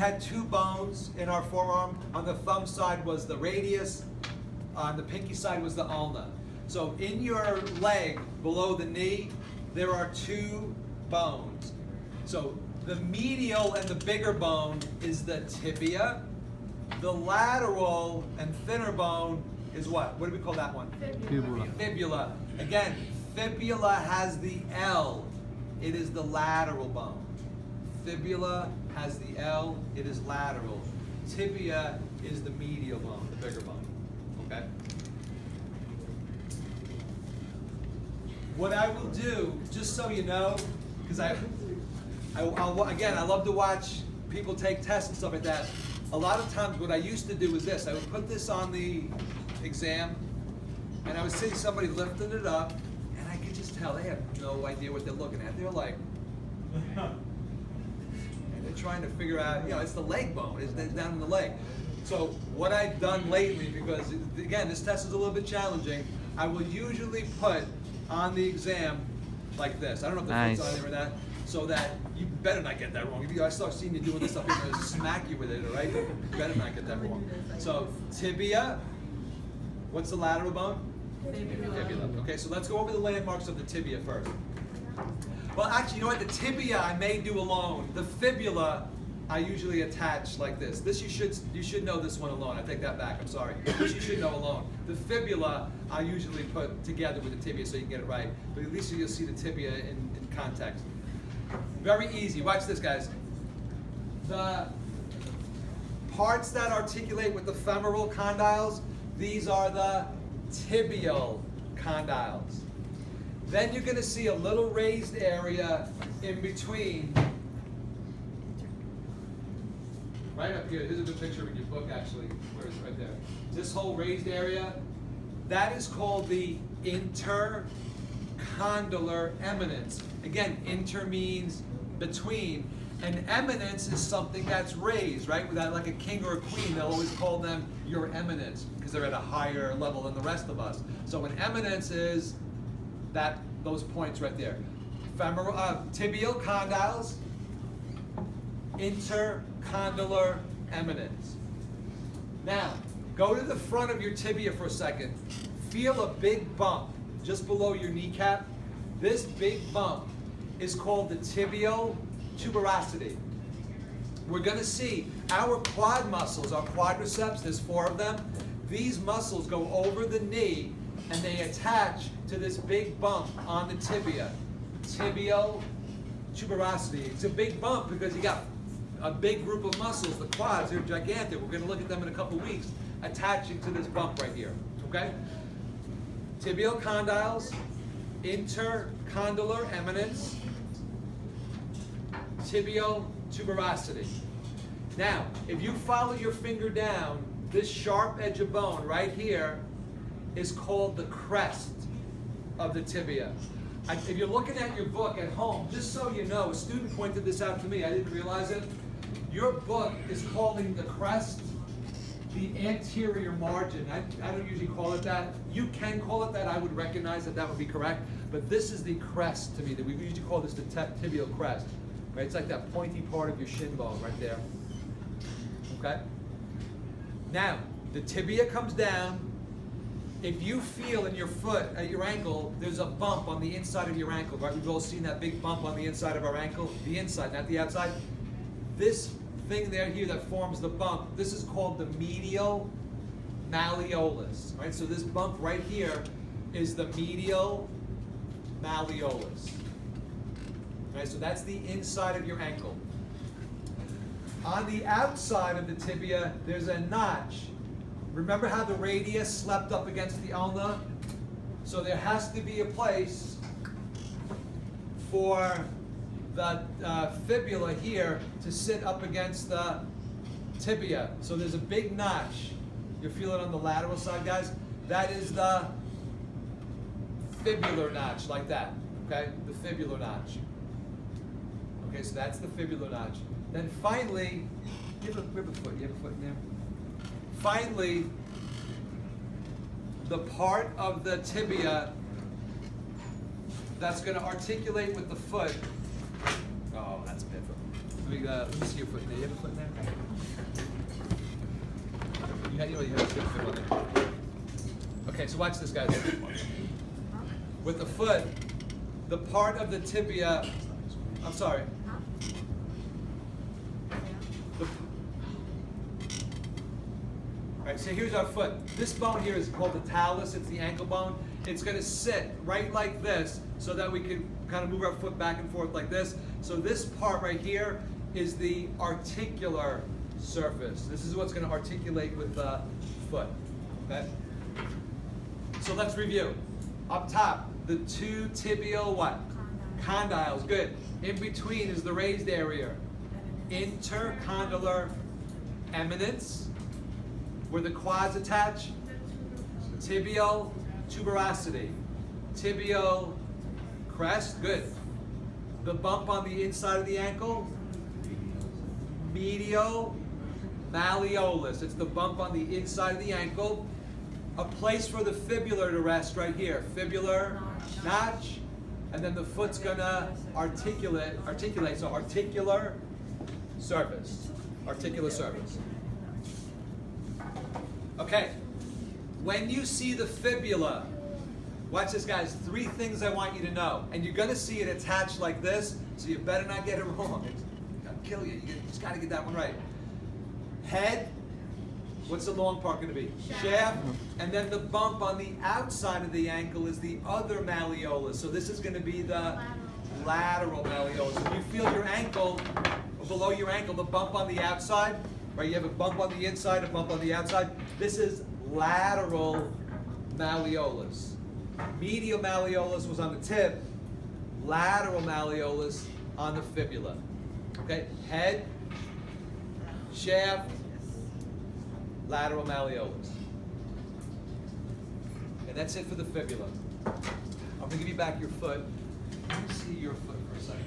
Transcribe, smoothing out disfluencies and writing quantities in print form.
had two bones in our forearm. On the thumb side was the radius. On the pinky side was the ulna. So in your leg, below the knee, there are two bones. So the medial and the bigger bone is the tibia. The lateral and thinner bone is what? What do we call that one? Fibula. Fibula. Again, fibula has the L. It is the lateral bone. Fibula has the L. It is lateral. Tibia is the medial bone, the bigger bone. Okay? What I will do, just so you know, because again, I love to watch people take tests and stuff like that. A lot of times what I used to do is this. I would put this on the exam, and I would see somebody lifting it up, and I could just tell they have no idea what they're looking at. They're like, and they're trying to figure out, it's the leg bone. It's down in the leg. So what I've done lately, because again, this test is a little bit challenging, I will usually put on the exam like this. I don't know if the foot's on there or not, so that you better not get that wrong. If I start seeing you doing this stuff, I'm going to smack you with it, all right? You better not get that wrong. So tibia, what's the lateral bone? Fibula. Okay, so let's go over the landmarks of the tibia first. Well, actually, you know what? The tibia I may do alone. The fibula I usually attach like this. This you should know this one alone. I take that back. I'm sorry. This you should know alone. The fibula I usually put together with the tibia so you can get it right. But at least you'll see the tibia in context. Very easy. Watch this, guys. The parts that articulate with the femoral condyles, these are the tibial condyles. Then you're going to see a little raised area in between. Right up here. Here's a good picture in your book, actually. Where is it? Right there. This whole raised area, that is called the intercondylar eminence. Again, inter means between, and eminence is something that's raised, right? Without like a king or a queen, they'll always call them your eminence because they're at a higher level than the rest of us. So an eminence is those points right there. Femoral, tibial condyles, intercondylar eminence. Now, go to the front of your tibia for a second. Feel a big bump just below your kneecap. This big bump is called the tibial tuberosity. We're going to see our quad muscles, our quadriceps, there's 4 of them. These muscles go over the knee and they attach to this big bump on the tibia. Tibial tuberosity. It's a big bump because you got a big group of muscles, the quads, they're gigantic. We're going to look at them in a couple weeks, attaching to this bump right here, okay? Tibial condyles, intercondylar eminence, tibial tuberosity. Now, if you follow your finger down, this sharp edge of bone right here is called the crest of the tibia. If you're looking at your book at home, just so you know, a student pointed this out to me, I didn't realize it. Your book is calling the crest the anterior margin. I don't usually call it that. You can call it that. I would recognize that would be correct. But this is the crest to me. That we usually call this the tibial crest. Right? It's like that pointy part of your shin bone right there. Okay? Now, the tibia comes down. If you feel in your foot, at your ankle, there's a bump on the inside of your ankle, right? We've all seen that big bump on the inside of our ankle. The inside, not the outside. This thing there here that forms the bump, this is called the medial malleolus, right? So this bump right here is the medial malleolus. Right, so that's the inside of your ankle. On the outside of the tibia, there's a notch. Remember how the radius slept up against the ulna? So there has to be a place for the fibula here to sit up against the tibia. So there's a big notch. You feel it on the lateral side, guys? That is the fibular notch, like that, okay? The fibular notch. Okay, so that's the fibular notch. Then finally, you have a foot in there? Finally, the part of the tibia that's going to articulate with the foot. Oh, that's a bad foot. Let me see your foot there. You have a foot in there? you know, you have to get the fib on there. Okay, so watch this, guys. With the foot, the part of the tibia, I'm sorry. All right, so here's our foot. This bone here is called the talus. It's the ankle bone. It's going to sit right like this so that we can kind of move our foot back and forth like this. So this part right here is the articular surface. This is what's going to articulate with the foot. Okay? So let's review. Up top, the two tibial what? Condyles. Good. In between is the raised area. Intercondylar eminence, where the quads attach. Tibial tuberosity. Tibial crest. Good. The bump on the inside of the ankle. Medial malleolus. It's the bump on the inside of the ankle. A place for the fibula to rest right here. Fibular notch. And then the foot's gonna articulate, so articular surface. Articular surface. Okay. When you see the fibula, watch this, guys. 3 things I want you to know. And you're gonna see it attached like this, so you better not get it wrong. It's gonna kill you. You just gotta get that one right. Head. What's the long part going to be? Shaft. And then the bump on the outside of the ankle is the other malleolus. So this is going to be the lateral malleolus. If you feel your ankle, or below your ankle, the bump on the outside, right? You have a bump on the inside, a bump on the outside. This is lateral malleolus. Medial malleolus was on the tib. Lateral malleolus on the fibula. Okay? Head, shaft, lateral malleolus. And that's it for the fibula. I'm going to give you back your foot. Let me see your foot for a second.